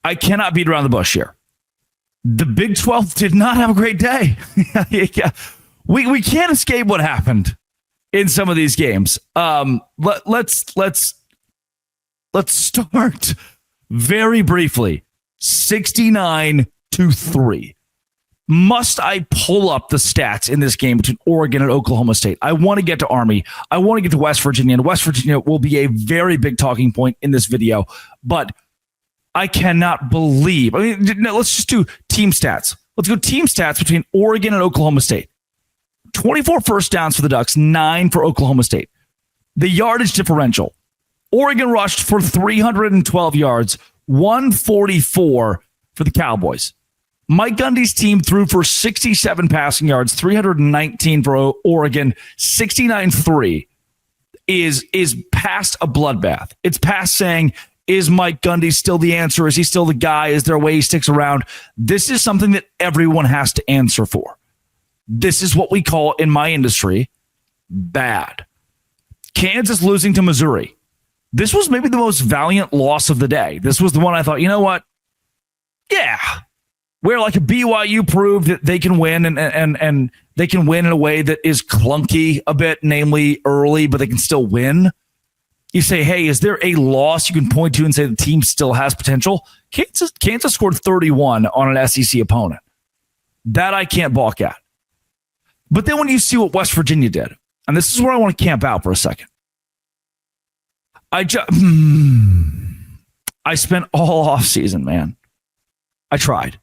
I cannot beat around the bush here. The Big 12 did not have a great day. Yeah. We can't escape what happened in some of these games. Let's start very briefly. 69-3. Must I pull up the stats in this game between Oregon and Oklahoma State? I want to get to Army. I want to get to West Virginia, and West Virginia will be a very big talking point in this video. But I cannot believe. Let's just do team stats. Let's go team stats between Oregon and Oklahoma State. 24 first downs for the Ducks, 9 for Oklahoma State. The yardage differential. Oregon rushed for 312 yards, 144 for the Cowboys. Mike Gundy's team threw for 67 passing yards, 319 for Oregon, 69-3 is past a bloodbath. It's past saying, is Mike Gundy still the answer? Is he still the guy? Is there a way he sticks around? This is something that everyone has to answer for. This is what we call in my industry bad. Kansas losing to Missouri. This was maybe the most valiant loss of the day. This was the one I thought, you know what? Yeah. Where like a BYU proved that they can win and they can win in a way that is clunky a bit, namely early, but they can still win. You say, hey, is there a loss you can point to and say the team still has potential? Kansas scored 31 on an SEC opponent. That I can't balk at. But then when you see what West Virginia did, and this is where I want to camp out for a second. I spent all offseason, man. I tried.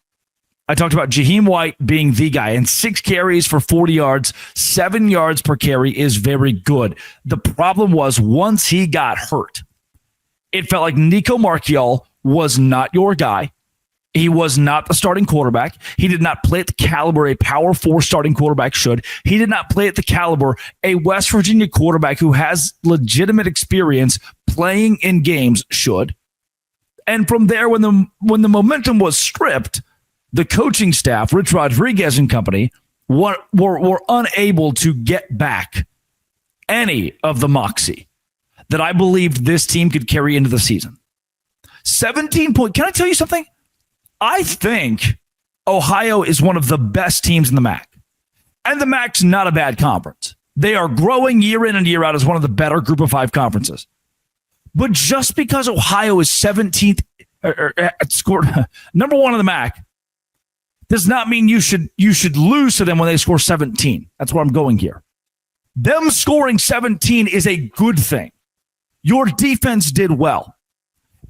I talked about Jaheim White being the guy, and 6 carries for 40 yards, 7 yards per carry is very good. The problem was once he got hurt, it felt like Nico Marchiol was not your guy. He was not the starting quarterback. He did not play at the caliber a Power 4 starting quarterback should. He did not play at the caliber a West Virginia quarterback who has legitimate experience playing in games should. And from there, when the momentum was stripped, the coaching staff, Rich Rodriguez and company, were unable to get back any of the moxie that I believed this team could carry into the season. 17 points. Can I tell you something? I think Ohio is one of the best teams in the MAC. And the MAC's not a bad conference. They are growing year in and year out as one of the better Group of 5 conferences. But just because Ohio is 17th, scored number 1 in the MAC, does not mean you should lose to them when they score 17. That's where I'm going here. Them scoring 17 is a good thing. Your defense did well.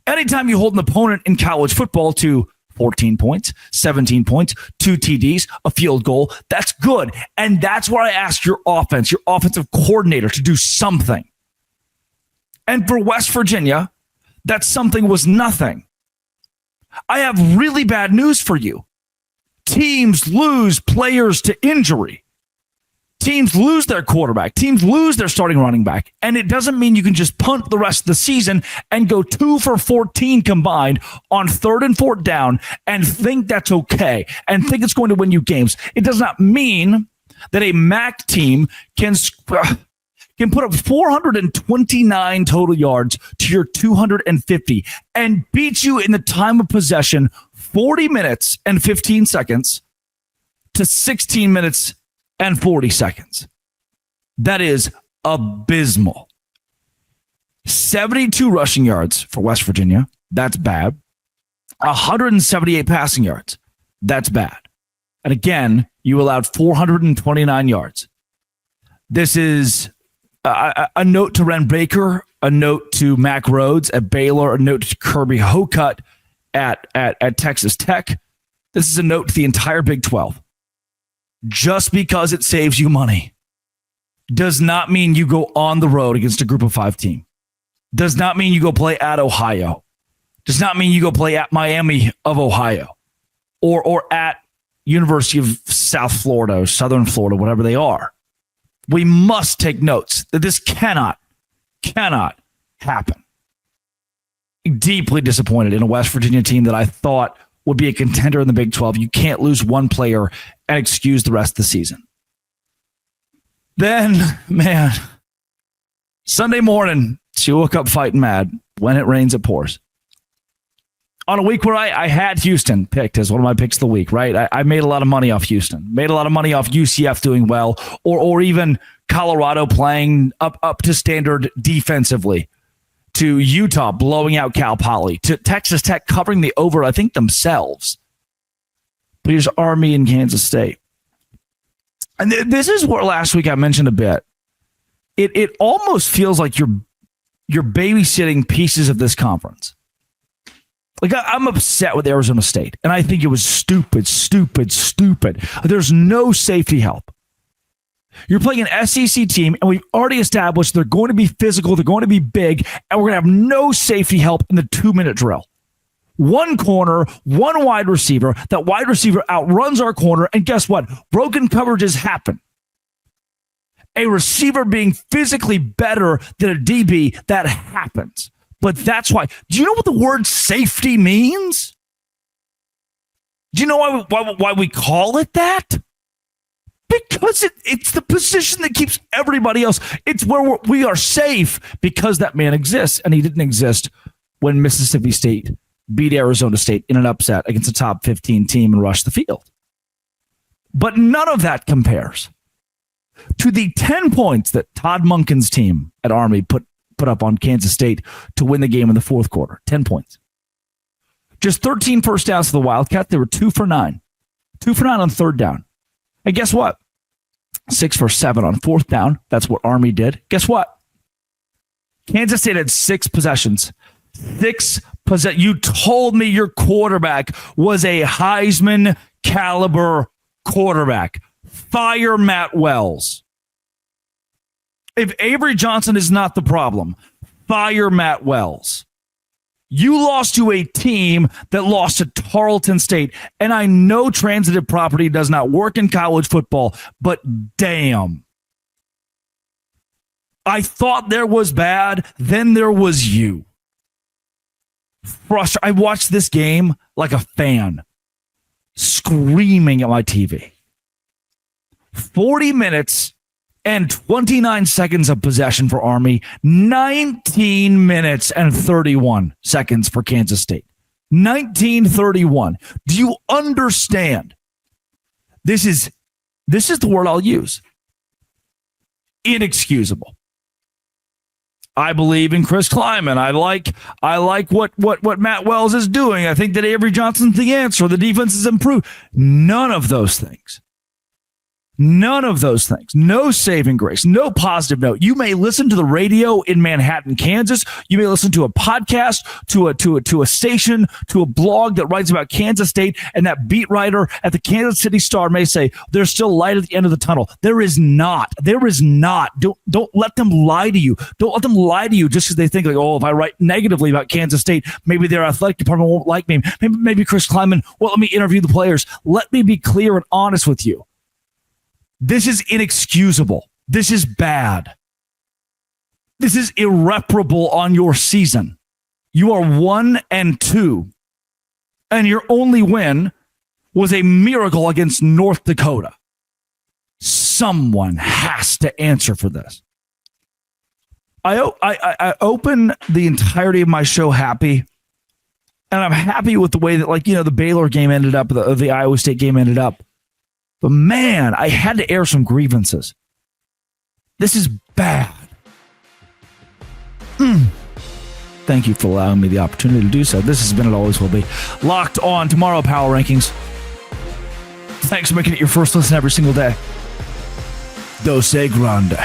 Anytime you hold an opponent in college football to 14 points, 17 points, 2 TDs, a field goal, that's good. And that's where I ask your offensive coordinator to do something. And for West Virginia, that something was nothing. I have really bad news for you. Teams lose players to injury. Teams lose their quarterback. Teams lose their starting running back. And it doesn't mean you can just punt the rest of the season and go 2 for 14 combined on 3rd and 4th down and think that's okay and think it's going to win you games. It does not mean that a MAC team can put up 429 total yards to your 250 and beat you in the time of possession 40 minutes and 15 seconds to 16 minutes and 40 seconds. That is abysmal. 72 rushing yards for West Virginia. That's bad. 178 passing yards. That's bad. And again, you allowed 429 yards. This is a note to Ren Baker, a note to Mac Rhodes at Baylor, a note to Kirby Hocutt at Texas Tech. This is a note to the entire Big 12. Just because it saves you money does not mean you go on the road against a Group of 5 team. Does not mean you go play at Ohio. Does not mean you go play at Miami of Ohio or at University of South Florida or Southern Florida, whatever they are. We must take notes that this cannot happen. Deeply disappointed in a West Virginia team that I thought would be a contender in the Big 12. You can't lose one player and excuse the rest of the season. Then, man, Sunday morning, she woke up fighting mad. When it rains, it pours. On a week where I had Houston picked as one of my picks of the week, right? I made a lot of money off Houston, made a lot of money off UCF doing well, or even Colorado playing up to standard defensively, to Utah blowing out Cal Poly, to Texas Tech covering the over, I think, themselves. But here's Army and Kansas State. And this is where last week I mentioned a bit. It almost feels like you're babysitting pieces of this conference. Like, I'm upset with Arizona State, and I think it was stupid. There's no safety help. You're playing an SEC team, and we've already established they're going to be physical, they're going to be big, and we're going to have no safety help in the 2-minute drill. One corner, one wide receiver. That wide receiver outruns our corner, and guess what? Broken coverages happen. A receiver being physically better than a DB, that happens. But that's why. Do you know what the word safety means? Do you know why we call it that? Because it's the position that keeps everybody else. It's where we are safe because that man exists, and he didn't exist when Mississippi State beat Arizona State in an upset against a top 15 team and rushed the field. But none of that compares to the 10 points that Todd Monken's team at Army put up on Kansas State to win the game in the fourth quarter. 10 points. Just 13 first downs to the Wildcats. They were 2 for 9. 2 for 9 on third down. And guess what? 6 for 7 on fourth down. That's what Army did. Guess what? Kansas State had 6 possessions. 6 possessions. You told me your quarterback was a Heisman caliber quarterback. Fire Matt Wells. If Avery Johnson is not the problem, fire Matt Wells. You lost to a team that lost to Tarleton State. And I know transitive property does not work in college football, but damn. I thought there was bad, then there was you. I watched this game like a fan, screaming at my TV. 40 minutes and 29 seconds of possession for Army, 19 minutes and 31 seconds for Kansas State. 19:31. Do you understand? This is the word I'll use. Inexcusable. I believe in Chris Kleiman. I like what Matt Wells is doing. I think that Avery Johnson's the answer. The defense is improved. None of those things. None of those things. No saving grace. No positive note. You may listen to the radio in Manhattan, Kansas. You may listen to a podcast, to a station, to a blog that writes about Kansas State, and that beat writer at the Kansas City Star may say there's still light at the end of the tunnel. There is not. There is not. Don't let them lie to you. Don't let them lie to you just because they think like, oh, if I write negatively about Kansas State, maybe their athletic department won't like me. Maybe Chris Kleiman won't let me interview the players. Let me be clear and honest with you. This is inexcusable. This is bad. This is irreparable on your season. You are 1-2, and your only win was a miracle against North Dakota. Someone has to answer for this. I open the entirety of my show happy, and I'm happy with the way that, the Baylor game ended up, the Iowa State game ended up. But man, I had to air some grievances. This is bad. Thank you for allowing me the opportunity to do so. This has been, it always will be, Locked On Tomorrow Power Rankings. Thanks for making it your first listen every single day. Dose Grande.